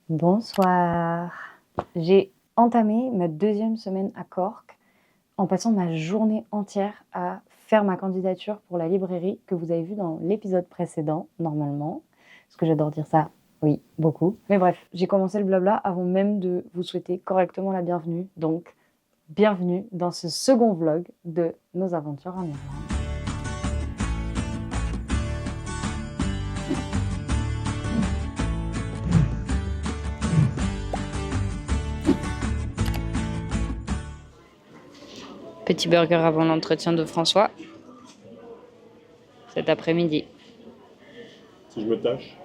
Bonsoir. J'ai entamé ma 2e semaine à Cork en passant ma journée entière à faire ma candidature pour la librairie que vous avez vue dans l'épisode précédent, normalement. Parce que j'adore dire ça, oui, beaucoup. Mais bref, j'ai commencé le blabla avant même de vous souhaiter correctement la bienvenue. Donc, bienvenue dans ce second vlog de nos aventures en Irlande. Petit burger avant l'entretien de François, cet après-midi. Si je me tâche,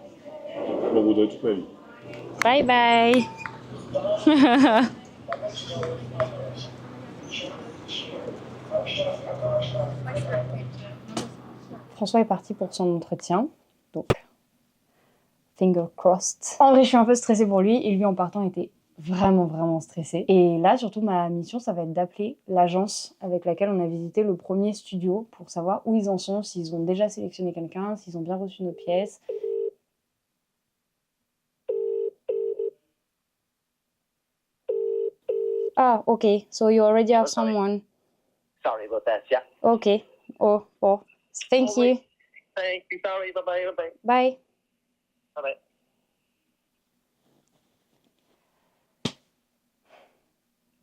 je m'en voudrais toute ma vie. Bye bye. François est parti pour son entretien, donc finger crossed. En vrai, je suis un peu stressée pour lui, et lui en partant était vraiment stressé. Et là, surtout, ma mission, ça va être d'appeler l'agence avec laquelle on a visité le premier studio pour savoir où ils en sont, s'ils ont déjà sélectionné quelqu'un, s'ils ont bien reçu nos pièces. Ah, okay. So you already have someone. Sorry about that, yeah. Okay. Oh. Thank you. Thank you, sorry, bye-bye, bye-bye. Bye. Bye-bye.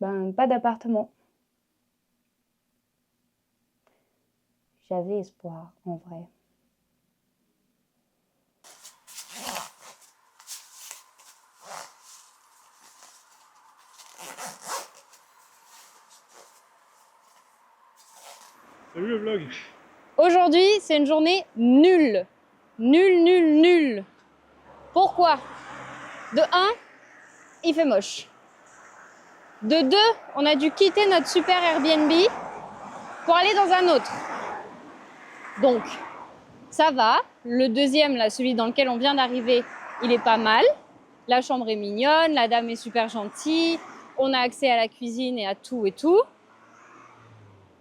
Ben, pas d'appartement. J'avais espoir, en vrai. Salut le vlog. Aujourd'hui, c'est une journée nulle. Nulle. Pourquoi? De 1, il fait moche. De 2, on a dû quitter notre super Airbnb pour aller dans un autre. Donc, ça va. Le deuxième, là, celui dans lequel on vient d'arriver, il est pas mal. La chambre est mignonne, la dame est super gentille, on a accès à la cuisine et à tout et tout.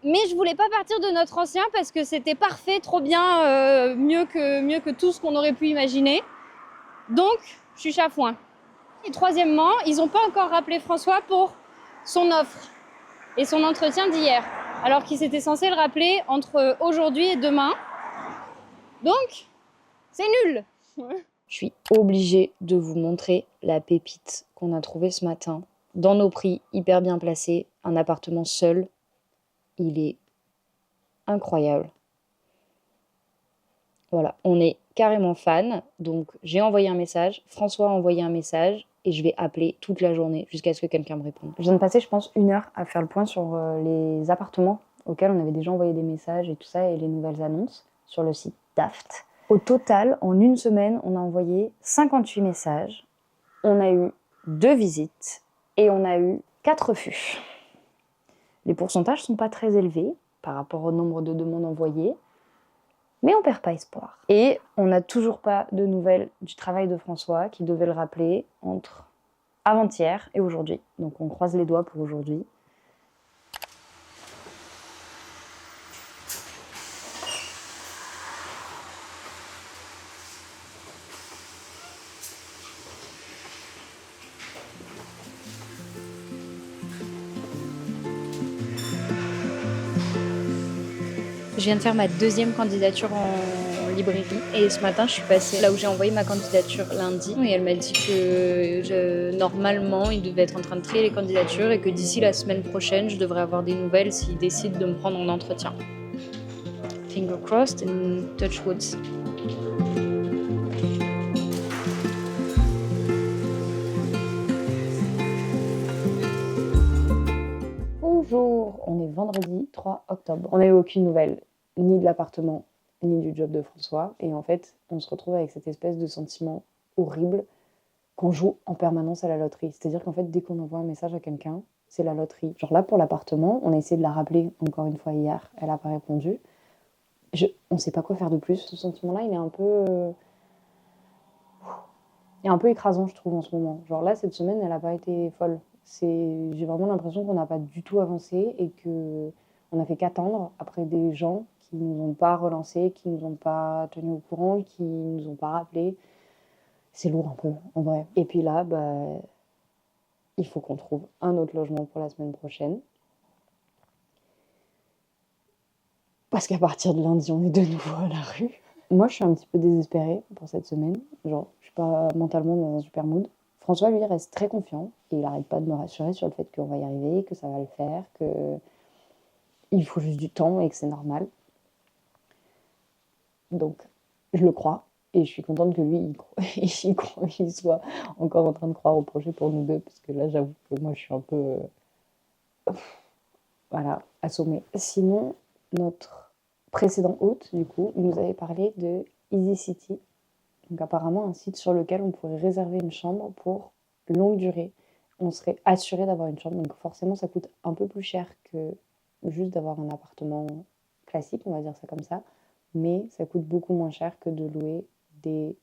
Mais je voulais pas partir de notre ancien parce que c'était parfait, trop bien, mieux que tout ce qu'on aurait pu imaginer. Donc, je suis chafouin. Et troisièmement, ils n'ont pas encore rappelé François pour son offre et son entretien d'hier, alors qu'ils étaient censés le rappeler entre aujourd'hui et demain. Donc, c'est nul. Je suis obligée de vous montrer la pépite qu'on a trouvée ce matin. Dans nos prix, hyper bien placé, un appartement seul. Il est incroyable. Voilà, on est carrément fan. Donc, j'ai envoyé un message, François a envoyé un message et je vais appeler toute la journée jusqu'à ce que quelqu'un me réponde. Je viens de passer, je pense, 1 heure à faire le point sur les appartements auxquels on avait déjà envoyé des messages et tout ça et les nouvelles annonces sur le site Daft. Au total, en 1 semaine, on a envoyé 58 messages, on a eu 2 visites et on a eu 4 refus. Les pourcentages sont pas très élevés par rapport au nombre de demandes envoyées, mais on perd pas espoir. Et on n'a toujours pas de nouvelles du travail de François qui devait le rappeler entre avant-hier et aujourd'hui. Donc on croise les doigts pour aujourd'hui. Je viens de faire ma 2e candidature en librairie et ce matin je suis passée là où j'ai envoyé ma candidature lundi et elle m'a dit que normalement il devait être en train de trier les candidatures et que d'ici la semaine prochaine je devrais avoir des nouvelles s'il décide de me prendre en entretien. Finger crossed and touch wood. Bonjour, on est vendredi 3 octobre. On n'a eu aucune nouvelle, ni de l'appartement, ni du job de François. Et en fait, on se retrouve avec cette espèce de sentiment horrible qu'on joue en permanence à la loterie. C'est-à-dire qu'en fait, dès qu'on envoie un message à quelqu'un, c'est la loterie. Genre là, pour l'appartement, on a essayé de la rappeler encore une fois hier, elle n'a pas répondu. On ne sait pas quoi faire de plus. Ce sentiment-là, il est un peu écrasant, je trouve, en ce moment. Genre là, cette semaine, elle n'a pas été folle. J'ai vraiment l'impression qu'on n'a pas du tout avancé et qu'on a fait qu'attendre après des gens qui ne nous ont pas relancés, qui ne nous ont pas tenus au courant, qui ne nous ont pas rappelés. c'est lourd un peu, en vrai. Et puis là, il faut qu'on trouve un autre logement pour la semaine prochaine. Parce qu'à partir de lundi, on est de nouveau à la rue. Moi, je suis un petit peu désespérée pour cette semaine. Genre, je suis pas mentalement dans un super mood. François, lui, reste très confiant. Et il arrête pas de me rassurer sur le fait qu'on va y arriver, que ça va le faire, qu'il faut juste du temps et que c'est normal. Donc, je le crois. Et je suis contente que lui, il soit encore en train de croire au projet pour nous deux. Parce que là, j'avoue que moi, je suis un peu... voilà, assommée. Sinon, notre précédent hôte, du coup, nous avait parlé de Easy City. Donc apparemment un site sur lequel on pourrait réserver une chambre pour longue durée. On serait assuré d'avoir une chambre, donc forcément ça coûte un peu plus cher que juste d'avoir un appartement classique, on va dire ça comme ça, mais ça coûte beaucoup moins cher que de louer des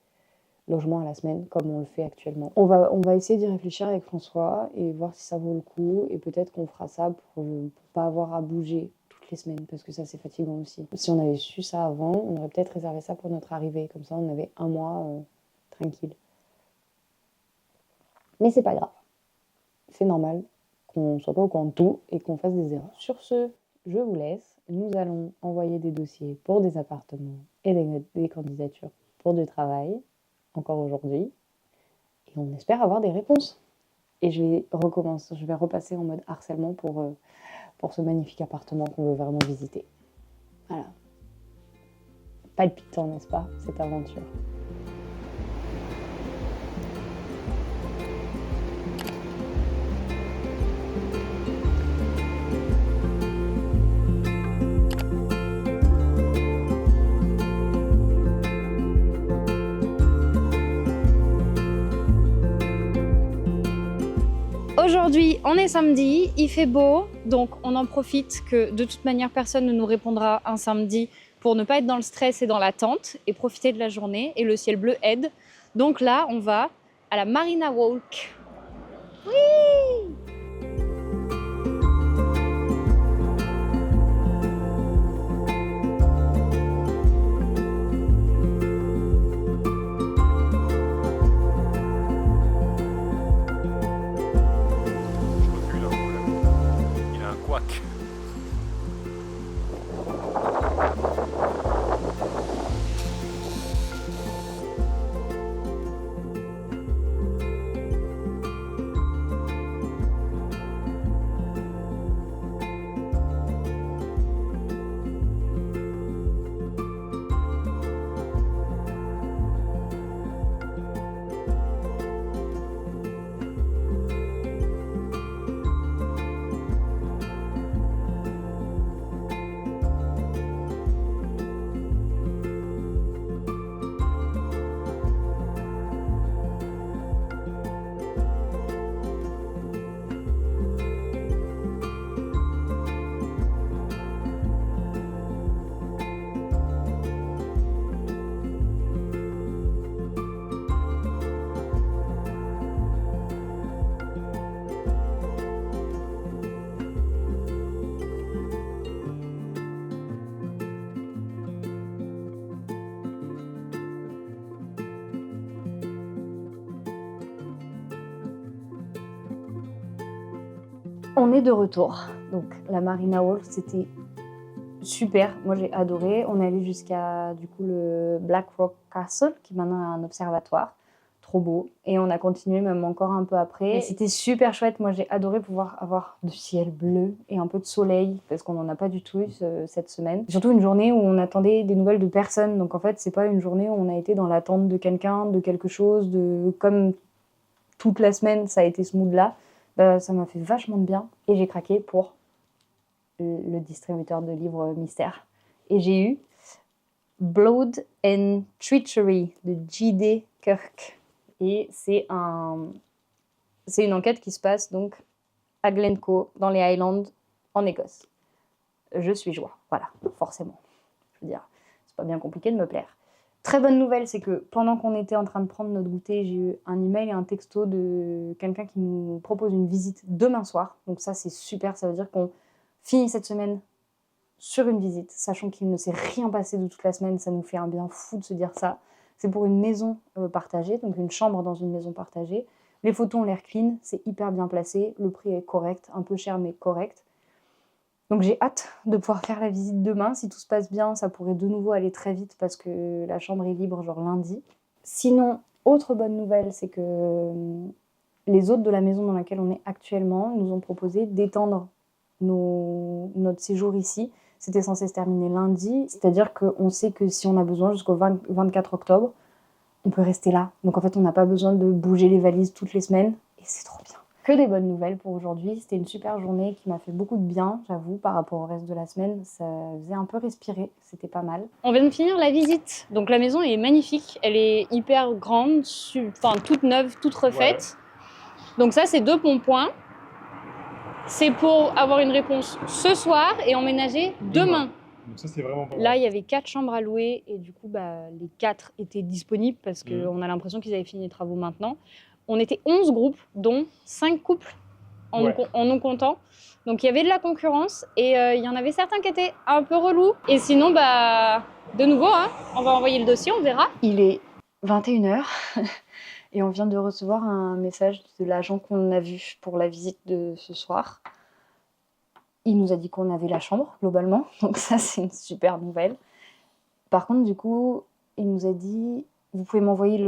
logements à la semaine comme on le fait actuellement. On va essayer d'y réfléchir avec François et voir si ça vaut le coup, et peut-être qu'on fera ça pour pas avoir à bouger toutes les semaines, parce que ça c'est fatigant aussi. Si on avait su ça avant, on aurait peut-être réservé ça pour notre arrivée, comme ça on avait un mois tranquille. Mais c'est pas grave, c'est normal qu'on soit pas au courant de tout et qu'on fasse des erreurs. Sur ce, je vous laisse, nous allons envoyer des dossiers pour des appartements et des candidatures pour du travail, encore aujourd'hui, et on espère avoir des réponses. Et je vais repasser en mode harcèlement pour ce magnifique appartement qu'on veut vraiment visiter. Voilà. Palpitant, n'est-ce pas, cette aventure? Aujourd'hui, on est samedi, il fait beau, donc on en profite que de toute manière personne ne nous répondra un samedi pour ne pas être dans le stress et dans l'attente et profiter de la journée, et le ciel bleu aide. Donc là, on va à la Marina Walk. Oui! Il a un couac. On est de retour. Donc la Marina Walk, c'était super. Moi j'ai adoré. On est allé jusqu'à du coup le Black Rock Castle, qui maintenant est un observatoire. Trop beau. Et on a continué même encore un peu après. Et c'était super chouette. Moi j'ai adoré pouvoir avoir du ciel bleu et un peu de soleil, parce qu'on n'en a pas du tout eu cette semaine. Surtout une journée où on attendait des nouvelles de personne. Donc en fait c'est pas une journée où on a été dans l'attente de quelqu'un, de quelque chose, comme toute la semaine ça a été ce mood là. Ça m'a fait vachement de bien, et j'ai craqué pour le distributeur de livres mystères. Et j'ai eu Blood and Treachery de J.D. Kirk. Et c'est une enquête qui se passe donc à Glencoe, dans les Highlands, en Écosse. Je suis joie, voilà, forcément. Je veux dire, c'est pas bien compliqué de me plaire. Très bonne nouvelle, c'est que pendant qu'on était en train de prendre notre goûter, j'ai eu un email et un texto de quelqu'un qui nous propose une visite demain soir. Donc ça, c'est super, ça veut dire qu'on finit cette semaine sur une visite, sachant qu'il ne s'est rien passé de toute la semaine. Ça nous fait un bien fou de se dire ça. C'est pour une maison partagée, donc une chambre dans une maison partagée. Les photos ont l'air clean, c'est hyper bien placé, le prix est correct, un peu cher mais correct. Donc j'ai hâte de pouvoir faire la visite demain. Si tout se passe bien, ça pourrait de nouveau aller très vite parce que la chambre est libre genre lundi. Sinon, autre bonne nouvelle, c'est que les hôtes de la maison dans laquelle on est actuellement nous ont proposé d'étendre notre séjour ici. C'était censé se terminer lundi, c'est-à-dire qu'on sait que si on a besoin jusqu'au 24 octobre, on peut rester là. Donc en fait, on n'a pas besoin de bouger les valises toutes les semaines et c'est trop bien. Que des bonnes nouvelles pour aujourd'hui. C'était une super journée qui m'a fait beaucoup de bien, j'avoue, par rapport au reste de la semaine. Ça faisait un peu respirer, c'était pas mal. On vient de finir la visite. Donc la maison est magnifique. Elle est hyper grande, toute neuve, toute refaite. Donc ça, c'est 2 bons points. C'est pour avoir une réponse ce soir et emménager demain. Donc ça, c'est vraiment pas Là, il y avait 4 chambres à louer et du coup, les 4 étaient disponibles parce qu'on a l'impression qu'ils avaient fini les travaux maintenant. On était 11 groupes, dont 5 couples en non comptant. Donc il y avait de la concurrence et il y en avait certains qui étaient un peu relous. Et sinon, de nouveau, on va envoyer le dossier, on verra. Il est 21h et on vient de recevoir un message de l'agent qu'on a vu pour la visite de ce soir. Il nous a dit qu'on avait la chambre, globalement. Donc ça, c'est une super nouvelle. Par contre, du coup, il nous a dit... Vous pouvez m'envoyer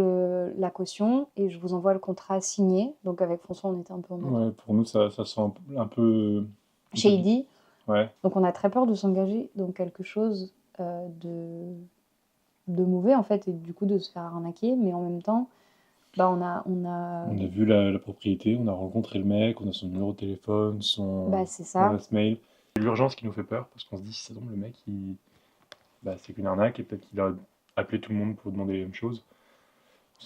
la caution et je vous envoie le contrat signé. Donc avec François, on était un peu en mode... Ouais, pour nous, ça sent un peu... shady. Ouais. Donc on a très peur de s'engager dans quelque chose de mauvais, en fait, et du coup de se faire arnaquer. Mais en même temps, on a vu la propriété, on a rencontré le mec, on a son numéro de téléphone, son c'est ça. adresse mail. C'est l'urgence qui nous fait peur, parce qu'on se dit, si ça tombe, le mec, c'est qu'une arnaque, et peut-être qu'il a appelé tout le monde pour demander les mêmes choses.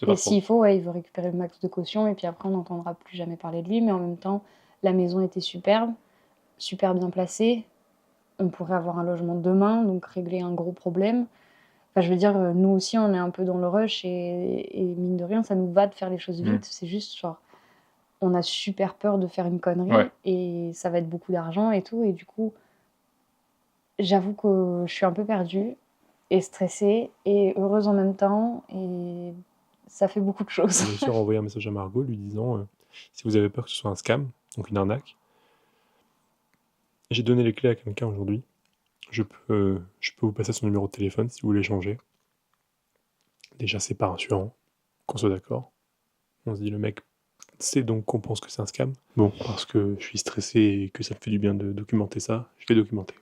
Et s'il faut, il veut récupérer le max de caution, et puis après, on n'entendra plus jamais parler de lui. Mais en même temps, la maison était superbe, super bien placée. On pourrait avoir un logement demain, donc régler un gros problème. Enfin, je veux dire, nous aussi, on est un peu dans le rush, et mine de rien, ça nous va de faire les choses vite. C'est juste, genre, on a super peur de faire une connerie, et ça va être beaucoup d'argent et tout. Et du coup, j'avoue que je suis un peu perdue, et stressée, et heureuse en même temps, et ça fait beaucoup de choses. J'ai aussi envoyé un message à Margot lui disant si vous avez peur que ce soit un scam, donc une arnaque, j'ai donné les clés à quelqu'un aujourd'hui. Je peux vous passer son numéro de téléphone si vous voulez changer. Déjà, c'est pas rassurant, qu'on soit d'accord. On se dit, le mec sait donc qu'on pense que c'est un scam. Bon, parce que je suis stressé et que ça me fait du bien de documenter ça, je vais documenter.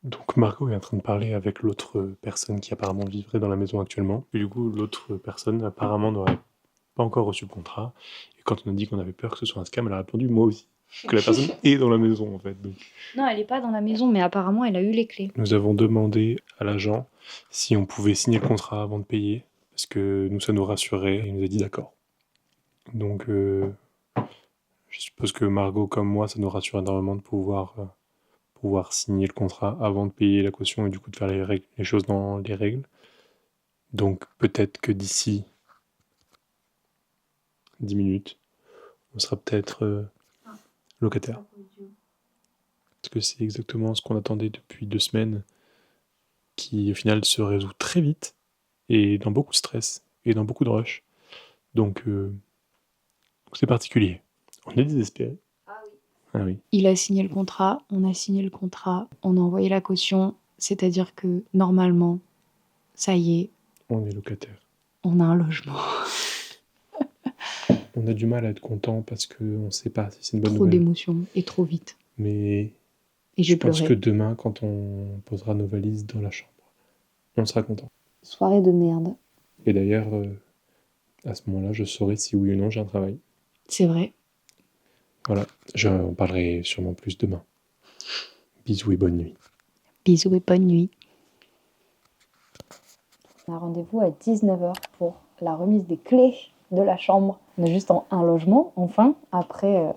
Donc Margot est en train de parler avec l'autre personne qui apparemment vivrait dans la maison actuellement. Et du coup, l'autre personne apparemment n'aurait pas encore reçu le contrat. Et quand on a dit qu'on avait peur que ce soit un scam, elle a répondu, moi aussi. Que la personne est dans la maison, en fait. Donc. Non, elle n'est pas dans la maison, mais apparemment, elle a eu les clés. Nous avons demandé à l'agent si on pouvait signer le contrat avant de payer, parce que nous, ça nous rassurait, et il nous a dit d'accord. Donc, je suppose que Margot, comme moi, ça nous rassure énormément de pouvoir signer le contrat avant de payer la caution et du coup de faire les choses dans les règles. Donc, peut-être que d'ici 10 minutes, on sera peut-être locataire. Parce que c'est exactement ce qu'on attendait depuis 2 semaines, qui au final se résout très vite, et dans beaucoup de stress, et dans beaucoup de rush. Donc c'est particulier. On est désespéré. Ah oui. Il a signé le contrat, on a signé le contrat, on a envoyé la caution, c'est-à-dire que normalement, ça y est. On est locataire. On a un logement. On a du mal à être content parce qu'on ne sait pas si c'est une bonne nouvelle. Trop d'émotions et trop vite. Mais et je pense que demain, quand on posera nos valises dans la chambre, on sera content. Soirée de merde. Et d'ailleurs, à ce moment-là, je saurai si oui ou non j'ai un travail. C'est vrai. Voilà, j'en parlerai sûrement plus demain. Bisous et bonne nuit. Bisous et bonne nuit. On a rendez-vous à 19h pour la remise des clés de la chambre. On est juste en un logement, enfin, après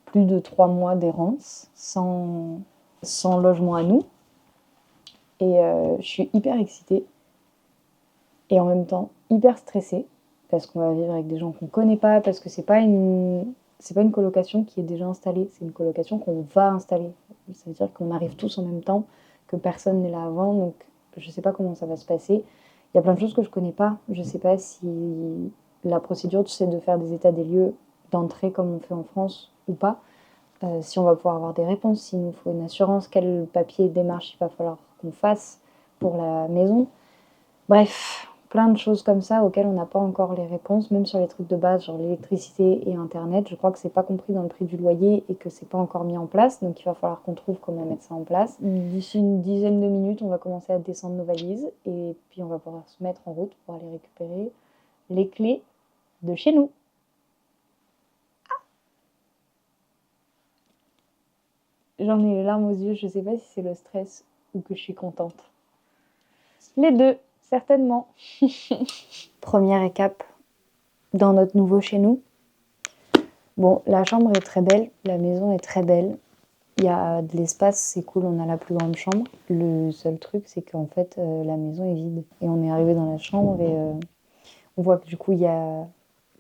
plus de 3 mois d'errance, sans logement à nous. Et je suis hyper excitée et en même temps hyper stressée parce qu'on va vivre avec des gens qu'on connaît pas, parce que c'est pas une colocation qui est déjà installée, c'est une colocation qu'on va installer. Ça veut dire qu'on arrive tous en même temps, que personne n'est là avant, donc je sais pas comment ça va se passer. Il y a plein de choses que je connais pas. Je sais pas si la procédure, tu sais, de faire des états des lieux d'entrée comme on fait en France ou pas. Si on va pouvoir avoir des réponses, s'il nous faut une assurance, quel papier démarche il va falloir qu'on fasse pour la maison. Bref, plein de choses comme ça auxquelles on n'a pas encore les réponses, même sur les trucs de base, genre l'électricité et Internet. Je crois que c'est pas compris dans le prix du loyer et que c'est pas encore mis en place, donc il va falloir qu'on trouve comment mettre ça en place. D'ici une dizaine de minutes, on va commencer à descendre nos valises et puis on va pouvoir se mettre en route pour aller récupérer les clés de chez nous. J'en ai les larmes aux yeux, je sais pas si c'est le stress ou que je suis contente. Les deux, certainement. Première étape dans notre nouveau chez nous. Bon, la chambre est très belle, la maison est très belle. Il y a de l'espace, c'est cool, on a la plus grande chambre. Le seul truc, c'est qu'en fait, la maison est vide. Et on est arrivé dans la chambre et on voit que du coup, il y a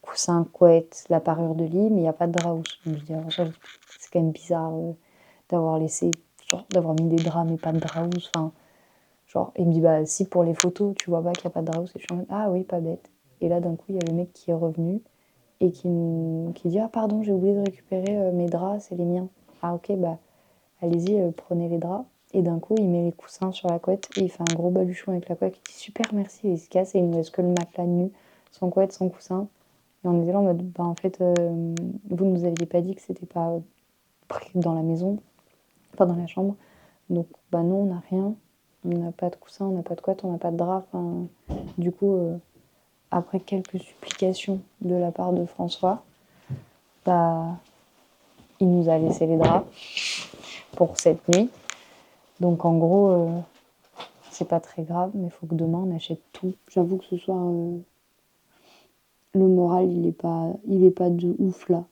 coussin, couette, la parure de lit, mais il n'y a pas de drap housse. Donc je dis, alors, c'est quand même bizarre d'avoir laissé, genre, d'avoir mis des draps, mais pas de drap housse. Enfin, genre, il me dit, bah si pour les photos, tu vois pas qu'il n'y a pas de drap housse. Et je suis en mode, ah oui, pas bête. Et là, d'un coup, il y a le mec qui est revenu et qui dit, ah pardon, j'ai oublié de récupérer mes draps, c'est les miens. Ah ok, bah allez-y, prenez les draps. Et d'un coup, il met les coussins sur la couette et il fait un gros baluchon avec la couette. Il dit super, merci. Et il se casse et il ne laisse que le matelas nu, sans couette, sans coussin. Et on était là en mode, bah en fait, vous ne nous aviez pas dit que c'était pas pris dans la maison, pas dans la chambre. Donc, bah non, on n'a rien. On n'a pas de coussin, on n'a pas de couette, on n'a pas de drap. Enfin, du coup, après quelques supplications de la part de François, bah, il nous a laissé les draps pour cette nuit. Donc en gros, c'est pas très grave, mais il faut que demain on achète tout. J'avoue que ce soir, le moral il est pas de ouf là.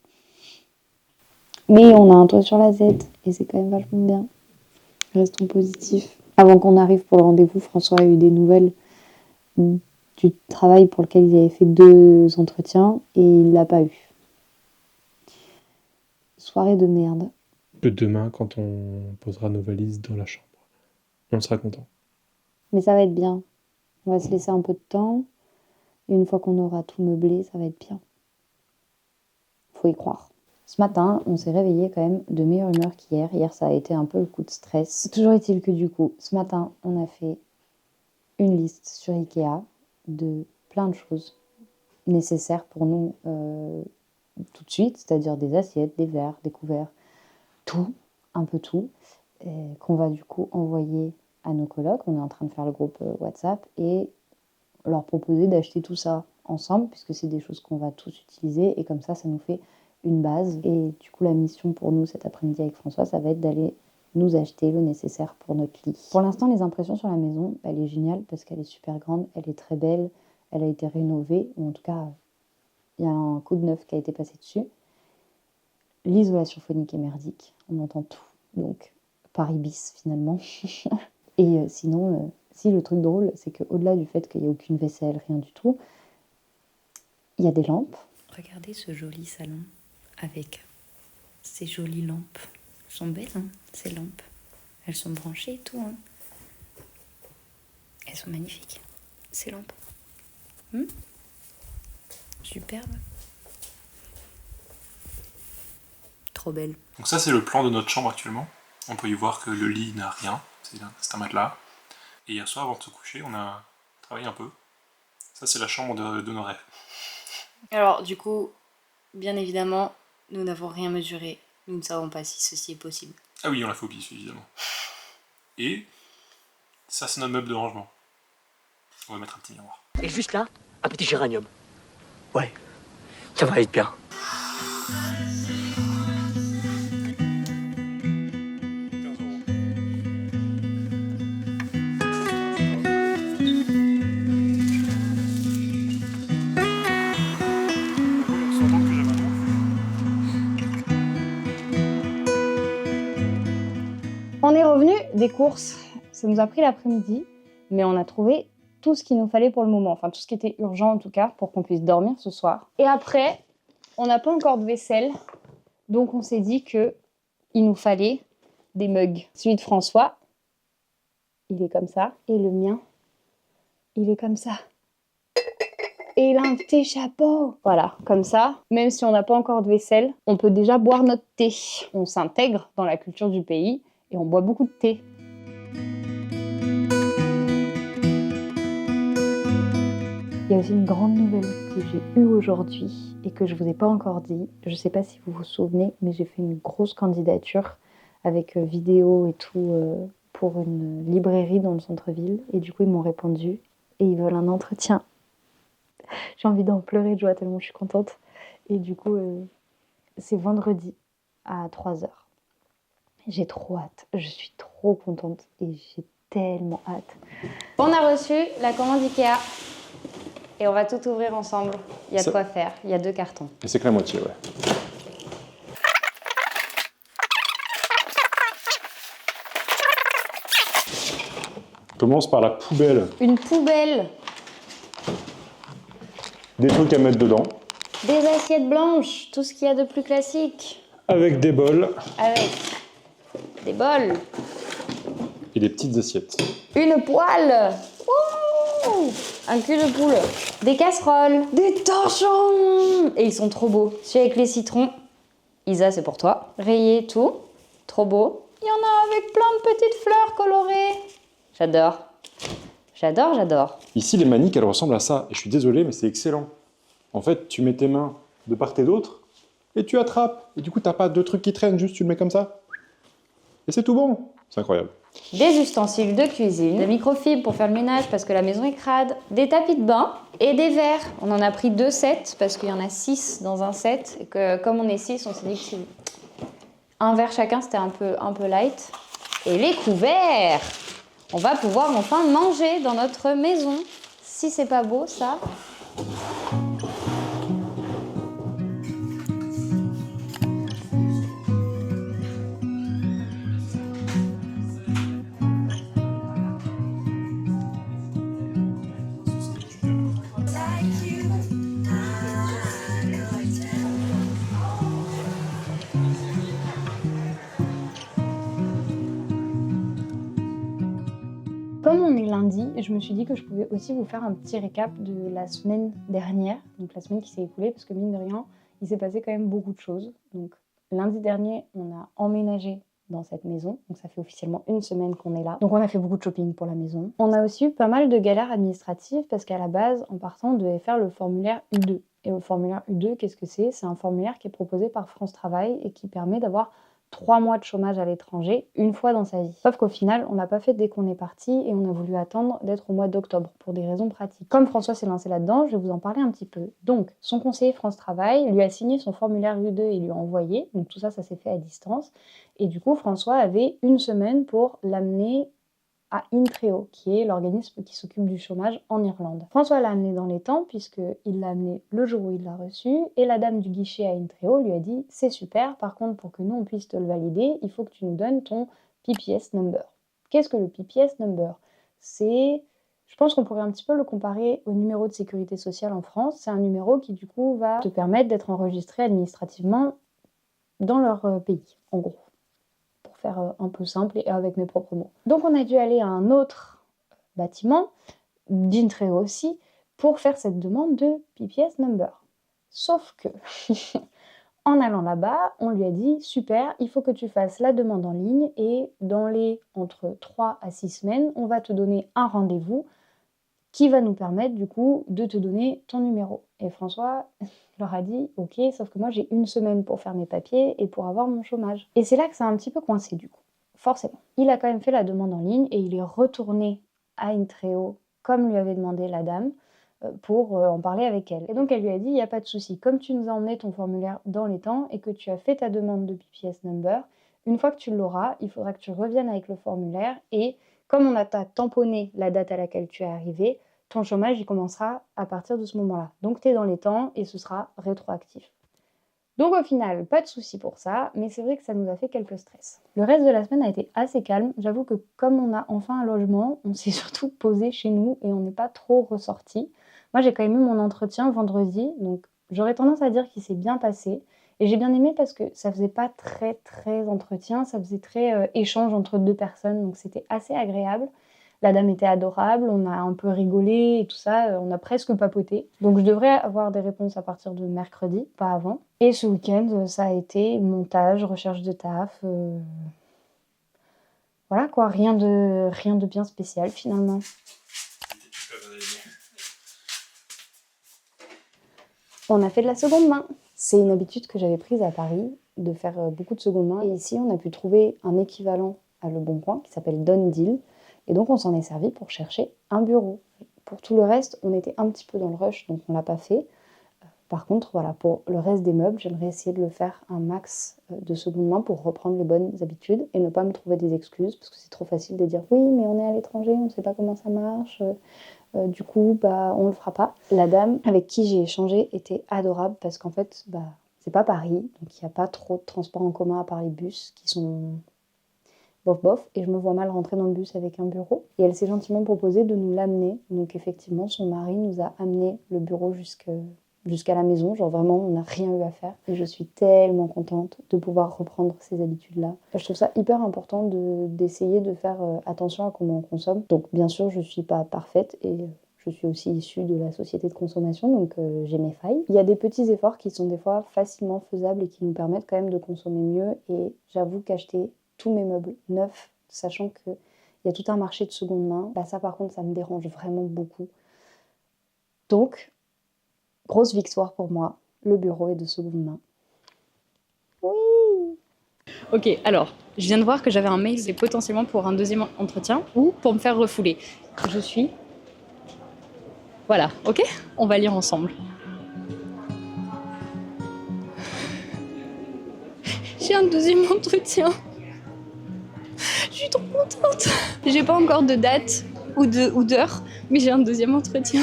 Mais on a un toit sur la Z et c'est quand même vachement bien. Restons positifs. Avant qu'on arrive pour le rendez-vous, François a eu des nouvelles du travail pour lequel il avait fait 2 entretiens et il l'a pas eu. Soirée de merde. Que demain, quand on posera nos valises dans la chambre, on sera content. Mais ça va être bien. On va se laisser un peu de temps. Et une fois qu'on aura tout meublé, ça va être bien. Faut y croire. Ce matin, on s'est réveillé quand même de meilleure humeur qu'hier. Hier, ça a été un peu le coup de stress. Toujours est-il que du coup, ce matin, on a fait une liste sur Ikea de plein de choses nécessaires pour nous tout de suite, c'est-à-dire des assiettes, des verres, des couverts, tout, un peu tout, qu'on va du coup envoyer à nos colocs. On est en train de faire le groupe WhatsApp et leur proposer d'acheter tout ça ensemble, puisque c'est des choses qu'on va tous utiliser, et comme ça nous fait une base. Et du coup, la mission pour nous cet après-midi avec François, ça va être d'aller nous acheter le nécessaire pour notre lit. Pour l'instant, les impressions sur la maison, elle est géniale, parce qu'elle est super grande, elle est très belle, elle a été rénovée, ou en tout cas, il y a un coup de neuf qui a été passé dessus. L'isolation phonique est merdique, on entend tout, donc Paris bis finalement. Et sinon, si le truc drôle, c'est qu'au-delà du fait qu'il n'y a aucune vaisselle, rien du tout, il y a des lampes. Regardez ce joli salon avec ces jolies lampes. Elles sont belles, hein, ces lampes. Elles sont branchées et tout. Hein. Elles sont magnifiques, ces lampes. Superbe. Trop belle. Donc ça, c'est le plan de notre chambre actuellement. On peut y voir que le lit n'a rien, c'est un matelas. Et hier soir, avant de se coucher, on a travaillé un peu. Ça, c'est la chambre de nos rêves. Alors, du coup, bien évidemment, nous n'avons rien mesuré. Nous ne savons pas si ceci est possible. Ah oui, on l'a fait au pif, évidemment. Et ça, c'est notre meuble de rangement. On va mettre un petit miroir. Et juste là, un petit géranium. Ouais, ça va être bien. On est revenu des courses. Ça nous a pris l'après-midi, mais on a trouvé tout ce qu'il nous fallait pour le moment. Enfin, tout ce qui était urgent en tout cas, pour qu'on puisse dormir ce soir. Et après, on n'a pas encore de vaisselle, donc on s'est dit qu'il nous fallait des mugs. Celui de François, il est comme ça, et le mien, il est comme ça. Et il a un petit chapeau. Voilà, comme ça, même si on n'a pas encore de vaisselle, on peut déjà boire notre thé. On s'intègre dans la culture du pays et on boit beaucoup de thé. Il y a aussi une grande nouvelle que j'ai eue aujourd'hui et que je ne vous ai pas encore dit. Je ne sais pas si vous vous souvenez, mais j'ai fait une grosse candidature avec vidéo et tout pour une librairie dans le centre-ville. Et du coup, ils m'ont répondu et ils veulent un entretien. J'ai envie d'en pleurer de joie tellement je suis contente. Et du coup, c'est vendredi à 3h. J'ai trop hâte. Je suis trop contente et j'ai tellement hâte. On a reçu la commande Ikea. Et on va tout ouvrir ensemble. Il y a de quoi faire. Il y a 2 cartons. Et c'est que la moitié, ouais. Commence par la poubelle. Une poubelle. Des trucs à mettre dedans. Des assiettes blanches. Tout ce qu'il y a de plus classique. Avec des bols. Avec des bols. Et des petites assiettes. Une poêle. Ouh, un cul de poule. Des casseroles. Des torchons. Et ils sont trop beaux. Celui avec les citrons. Isa, c'est pour toi. Rayé et tout. Trop beau. Il y en a avec plein de petites fleurs colorées. J'adore. J'adore, j'adore. Ici, les maniques, elles ressemblent à ça. Et je suis désolé, mais c'est excellent. En fait, tu mets tes mains de part et d'autre et tu attrapes. Et du coup, t'as pas 2 trucs qui traînent, juste tu le mets comme ça. Et c'est tout bon. C'est incroyable. Des ustensiles de cuisine, des microfibres pour faire le ménage parce que la maison est crade, des tapis de bain et des verres. On en a pris 2 sets parce qu'il y en a 6 dans un set. Et que comme on est 6, on s'est dit que si un verre chacun, c'était un peu light. Et les couverts. On va pouvoir enfin manger dans notre maison. Si c'est pas beau, ça. Comme on est lundi, je me suis dit que je pouvais aussi vous faire un petit récap de la semaine dernière, donc la semaine qui s'est écoulée, parce que mine de rien, il s'est passé quand même beaucoup de choses. Donc lundi dernier, on a emménagé dans cette maison, donc ça fait officiellement 1 semaine qu'on est là. Donc on a fait beaucoup de shopping pour la maison. On a aussi eu pas mal de galères administratives, parce qu'à la base, en partant, on devait faire le formulaire U2. Et le formulaire U2, qu'est-ce que c'est? C'est un formulaire qui est proposé par France Travail et qui permet d'avoir 3 mois de chômage à l'étranger, une fois dans sa vie. Sauf qu'au final, on l'a pas fait dès qu'on est parti et on a voulu attendre d'être au mois d'octobre pour des raisons pratiques. Comme François s'est lancé là-dedans, je vais vous en parler un petit peu. Donc, son conseiller France Travail lui a signé son formulaire U2 et lui a envoyé. Donc tout ça, ça s'est fait à distance. Et du coup, François avait 1 semaine pour l'amener à Intreo, qui est l'organisme qui s'occupe du chômage en Irlande. François l'a amené dans les temps, puisqu'il l'a amené le jour où il l'a reçu, et la dame du guichet à Intreo lui a dit « C'est super, par contre, pour que nous, on puisse te le valider, il faut que tu nous donnes ton PPS number. » Qu'est-ce que le PPS number? C'est... Je pense qu'on pourrait un petit peu le comparer au numéro de sécurité sociale en France. C'est un numéro qui, du coup, va te permettre d'être enregistré administrativement dans leur pays, en gros. Faire un peu simple et avec mes propres mots. Donc on a dû aller à un autre bâtiment, d'Intreo aussi, pour faire cette demande de PPS number. Sauf que, en allant là-bas, on lui a dit « Super, il faut que tu fasses la demande en ligne et dans les entre 3 à 6 semaines, on va te donner un rendez-vous qui va nous permettre du coup de te donner ton numéro. » Et François leur a dit « Ok, sauf que moi j'ai 1 semaine pour faire mes papiers et pour avoir mon chômage. » Et c'est là que ça a un petit peu coincé du coup, forcément. Il a quand même fait la demande en ligne et il est retourné à Intreo comme lui avait demandé la dame pour en parler avec elle. Et donc elle lui a dit « Il n'y a pas de souci, comme tu nous as emmené ton formulaire dans les temps et que tu as fait ta demande de PPS number, une fois que tu l'auras, il faudra que tu reviennes avec le formulaire et comme on a tamponné la date à laquelle tu es arrivé, ton chômage, il commencera à partir de ce moment-là. Donc, tu es dans les temps et ce sera rétroactif. Donc, au final, pas de souci pour ça, mais c'est vrai que ça nous a fait quelques stress. Le reste de la semaine a été assez calme. J'avoue que comme on a enfin un logement, on s'est surtout posé chez nous et on n'est pas trop ressorti. Moi, j'ai quand même eu mon entretien vendredi, donc j'aurais tendance à dire qu'il s'est bien passé. Et j'ai bien aimé parce que ça faisait pas très entretien, ça faisait très échange entre 2 personnes, donc c'était assez agréable. La dame était adorable, on a un peu rigolé et tout ça, on a presque papoté. Donc je devrais avoir des réponses à partir de mercredi, pas avant. Et ce week-end, ça a été montage, recherche de taf. Voilà quoi, rien de bien spécial finalement. On a fait de la seconde main. C'est une habitude que j'avais prise à Paris, de faire beaucoup de seconde main. Et ici, on a pu trouver un équivalent à Le Bon Coin qui s'appelle Done Deal. Et donc, on s'en est servi pour chercher un bureau. Pour tout le reste, on était un petit peu dans le rush, donc on ne l'a pas fait. Par contre, voilà, pour le reste des meubles, j'aimerais essayer de le faire un max de seconde main pour reprendre les bonnes habitudes et ne pas me trouver des excuses, parce que c'est trop facile de dire « oui, mais on est à l'étranger, on ne sait pas comment ça marche ». Du coup, on ne le fera pas. La dame avec qui j'ai échangé était adorable parce qu'en fait, c'est pas Paris, donc il n'y a pas trop de transports en commun à part les bus qui sont bof, et je me vois mal rentrer dans le bus avec un bureau. Et elle s'est gentiment proposé de nous l'amener. Donc effectivement, son mari nous a amené le bureau jusqu'à la maison. Genre vraiment, on n'a rien eu à faire. Et je suis tellement contente de pouvoir reprendre ces habitudes-là. Je trouve ça hyper important d'essayer de faire attention à comment on consomme. Donc bien sûr, je ne suis pas parfaite et je suis aussi issue de la société de consommation, donc j'ai mes failles. Il y a des petits efforts qui sont des fois facilement faisables et qui nous permettent quand même de consommer mieux. Et j'avoue qu'acheter tous mes meubles neufs, sachant qu'il y a tout un marché de seconde main, ça par contre, ça me dérange vraiment beaucoup. Donc, grosse victoire pour moi, le bureau est de seconde main. Oui. Ok, alors, je viens de voir que j'avais un mail, c'est potentiellement pour un deuxième entretien ou pour me faire refouler. Je suis... Voilà, ok? On va lire ensemble. J'ai un deuxième entretien. Je suis trop contente. J'ai pas encore de date ou d'heure, mais j'ai un deuxième entretien.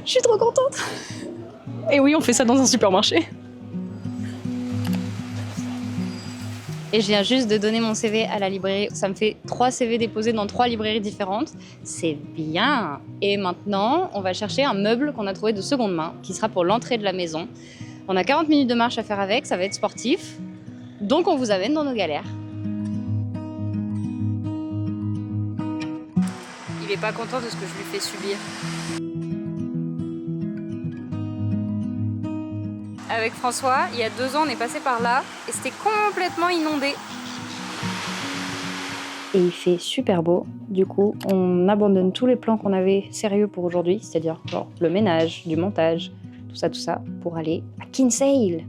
Je suis trop contente. Et oui, on fait ça dans un supermarché. Et je viens juste de donner mon CV à la librairie. Ça me fait 3 CV déposés dans 3 librairies différentes. C'est bien. Et maintenant, on va chercher un meuble qu'on a trouvé de seconde main, qui sera pour l'entrée de la maison. On a 40 minutes de marche à faire avec, ça va être sportif. Donc on vous amène dans nos galères. Il est pas content de ce que je lui fais subir. Avec François, il y a 2 ans, on est passé par là et c'était complètement inondé. Et il fait super beau. Du coup, on abandonne tous les plans qu'on avait sérieux pour aujourd'hui, c'est-à-dire genre le ménage, du montage, tout ça, pour aller à Kinsale.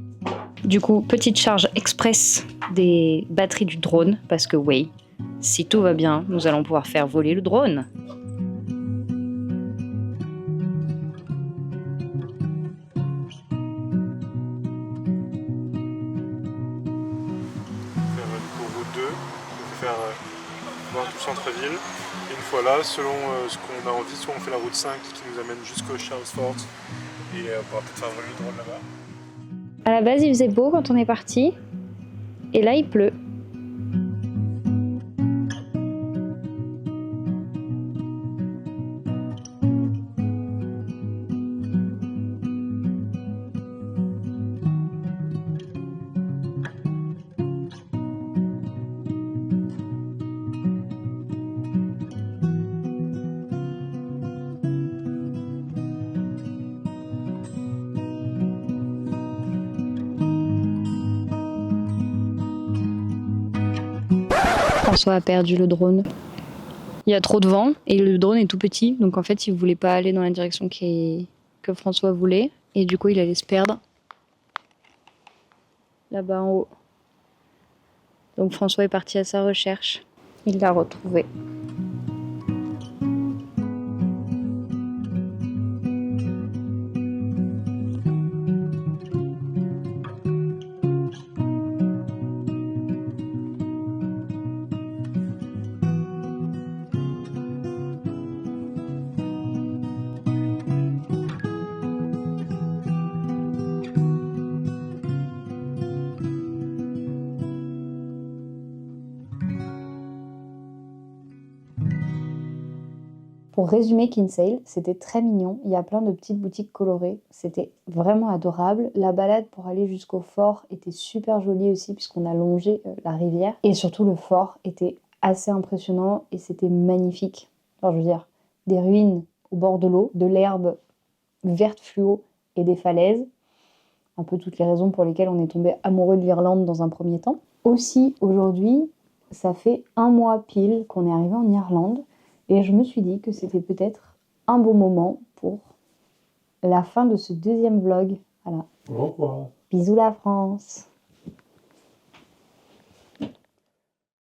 Du coup, petite charge express des batteries du drone, parce que oui, si tout va bien, nous allons pouvoir faire voler le drone. Route 2, on peut faire voir tout centre-ville. Et une fois là, selon ce qu'on a envie, soit on fait la route 5 qui nous amène jusqu'au Charles Fort et on pourra peut-être faire voler le drone là-bas. À la base, il faisait beau quand on est parti, et là, il pleut. François a perdu le drone. Il y a trop de vent et le drone est tout petit, donc en fait il voulait pas aller dans la direction que François voulait, et du coup il allait se perdre là-bas en haut. Donc François est parti à sa recherche. Il l'a retrouvé. Pour résumer, Kinsale, c'était très mignon. Il y a plein de petites boutiques colorées. C'était vraiment adorable. La balade pour aller jusqu'au fort était super jolie aussi puisqu'on a longé la rivière. Et surtout, le fort était assez impressionnant et c'était magnifique. Enfin, je veux dire, des ruines au bord de l'eau, de l'herbe verte fluo et des falaises. Un peu toutes les raisons pour lesquelles on est tombé amoureux de l'Irlande dans un premier temps. Aussi, aujourd'hui, ça fait 1 mois pile qu'on est arrivé en Irlande. Et je me suis dit que c'était peut-être un bon moment pour la fin de ce deuxième vlog. Voilà. Au revoir. Bisous la France!